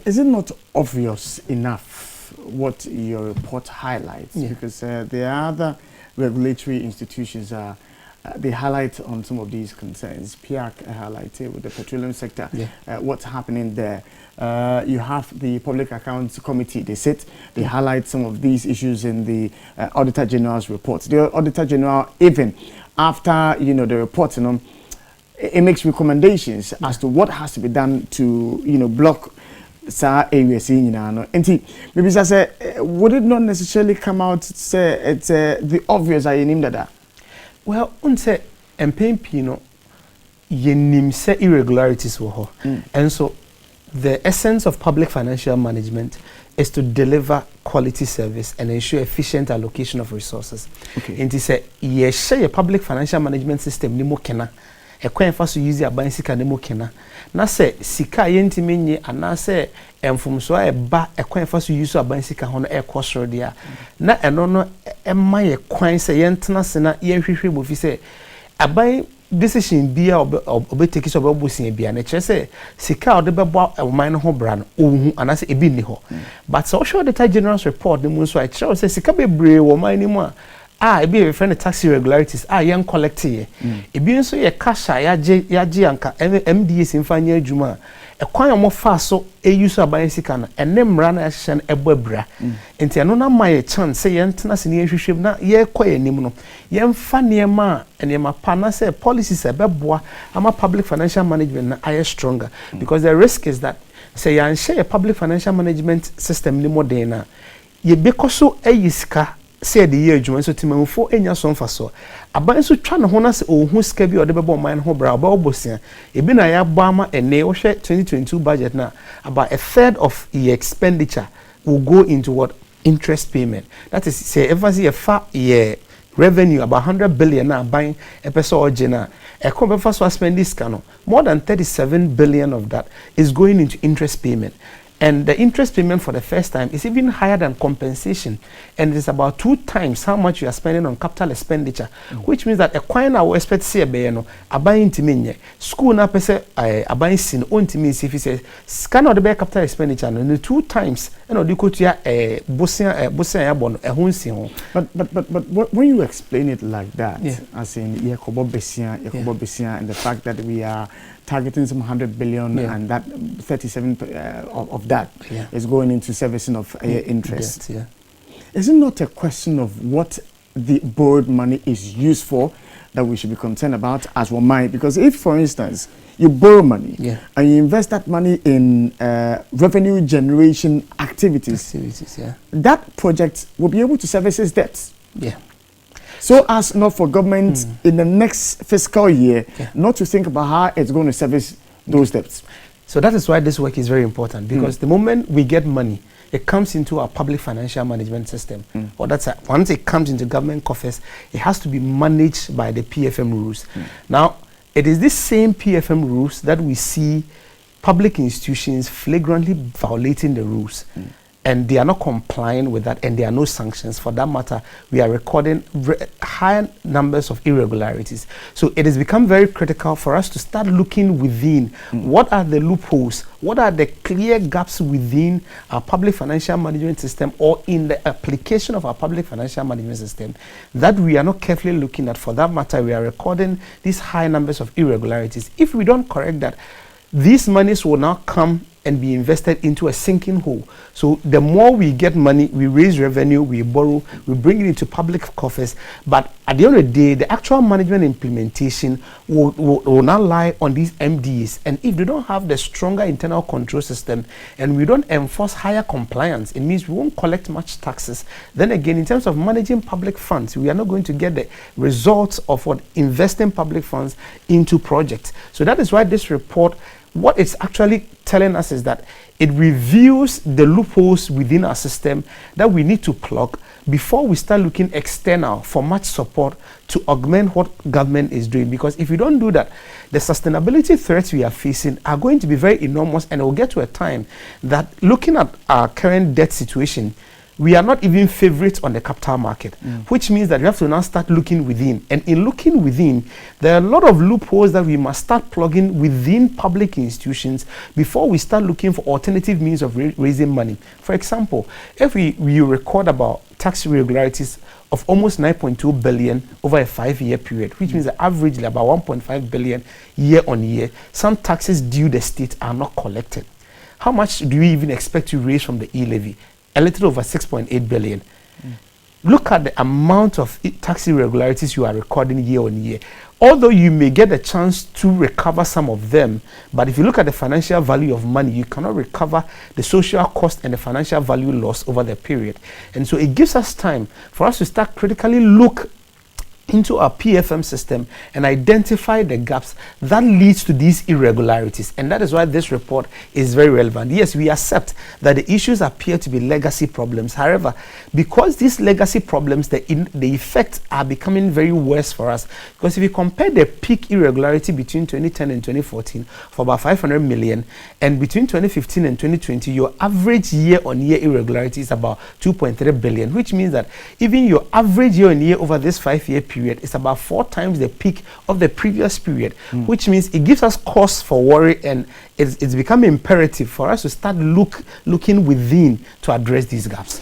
Is it not obvious enough what your report highlights? Because there are other regulatory institutions they highlight on some of these concerns. PIAC highlighted with the petroleum sector, what's happening there. You have the Public Accounts Committee. They highlight some of these issues in the Auditor General's reports. The Auditor General, even after the report, it makes recommendations as to what has to be done to block areas and maybe say would it not necessarily come out to say it's the obvious I named that? Well, unse MPP yenim se irregularities were ho. And so the essence of public financial management is to deliver quality service and ensure efficient allocation of resources. And to say share a public financial management system ni mo kena e kwen fa so use aban sika ni mo kena na se sika yentimi nye ana se emfumso a ba e kwen fa so use aban sika ho no e kosoro dia na eno no e ma ye kwen se yentena se na ye hwehwe bo fi se aban decision bia obeteki so obosin bia na kire se sika ode bebo man no ho bra no ohun ana se ebi ni ho but so show the general report ni mu so I kire se sika bebre wo man ni mu a ebi e friend tax irregularities yen collect ye ebi nso ye cash yaje anka MDS mfanya adwuma e kwan mo fa so use aban sika na ene mra na yahye na ebobra enti eno na my chance say yen tena se ne hwehwem na ye koye nim no yen fa niema enema pa na say policies ebeboa ama public financial management na aye stronger because the risk is that say yan share public financial management system ni modern na ye bekoso ayisika say the year adwuma so timamfo enya so mfa so aban so twa ne ho na se ohun sika bi ode bebo man ho bra ba obosia ebi na ya gba ama ene wo hwe 2022 budget na about a third of your expenditure will go into what interest payment. That is say ever see a fa year revenue about 100 billion na buying a person or jena a company first spend this cano more than 37 billion of that is going into interest payment. And the interest payment for the first time is even higher than compensation. And it's about 2 times how much you are spending on capital expenditure, which means that a coin I will expect to see a bayano, a buying to school na pese a buying sin on to me if he says, scan or the bear capital expenditure and the 2 times, you could hear a bossian a hunsin. But when you explain it like that, as in Yakobo Bessia, and the fact that we are targeting some 100 billion and that 37 of that is going into servicing of interest. Is it not a question of what the borrowed money is used for that we should be concerned about as one mind? Because if, for instance, you borrow money and you invest that money in revenue generation activities, that project will be able to service its debts. So as not for government in the next fiscal year not to think about how it's going to service those debts. So that is why this work is very important, because the moment we get money, it comes into our public financial management system. Or once it comes into government coffers, it has to be managed by the PFM rules. Now, it is this same PFM rules that we see public institutions flagrantly violating the rules. And they are not complying with that, and there are no sanctions. For that matter, we are recording high numbers of irregularities. So it has become very critical for us to start looking within. What are the loopholes? What are the clear gaps within our public financial management system or in the application of our public financial management system that we are not carefully looking at? For that matter, we are recording these high numbers of irregularities. If we don't correct that, these monies will now come and be invested into a sinking hole. So the more we get money, we raise revenue, we borrow, we bring it into public coffers. But at the end of the day, the actual management implementation will now lie on these MDs. And if they don't have the stronger internal control system and we don't enforce higher compliance, it means we won't collect much taxes. Then again, in terms of managing public funds, we are not going to get the results of what investing public funds into projects. So that is why this report, what it's actually telling us is that it reviews the loopholes within our system that we need to plug before we start looking external for much support to augment what government is doing. Because if we don't do that, the sustainability threats we are facing are going to be very enormous, and it will get to a time that looking at our current debt situation, we are not even favorites on the capital market, which means that we have to now start looking within. And in looking within, there are a lot of loopholes that we must start plugging within public institutions before we start looking for alternative means of raising money. For example, if we record about tax irregularities of almost 9.2 billion over a 5-year period, which means that averagely about 1.5 billion year on year, some taxes due the state are not collected. How much do we even expect to raise from the e-levy? A little over 6.8 billion. Look at the amount of tax irregularities you are recording year on year. Although you may get a chance to recover some of them, but if you look at the financial value of money, you cannot recover the social cost and the financial value loss over the period. And so it gives us time for us to start critically look into our PFM system and identify the gaps that leads to these irregularities. And that is why this report is very relevant. Yes, we accept that the issues appear to be legacy problems. However, because these legacy problems, the effects are becoming very worse for us. Because if you compare the peak irregularity between 2010 and 2014 for about 500 million, and between 2015 and 2020, your average year-on-year irregularity is about 2.3 billion, which means that even your average year-on-year over this 5-year period is about 4 times the peak of the previous period, which means it gives us cause for worry, and it's become imperative for us to start looking within to address these gaps.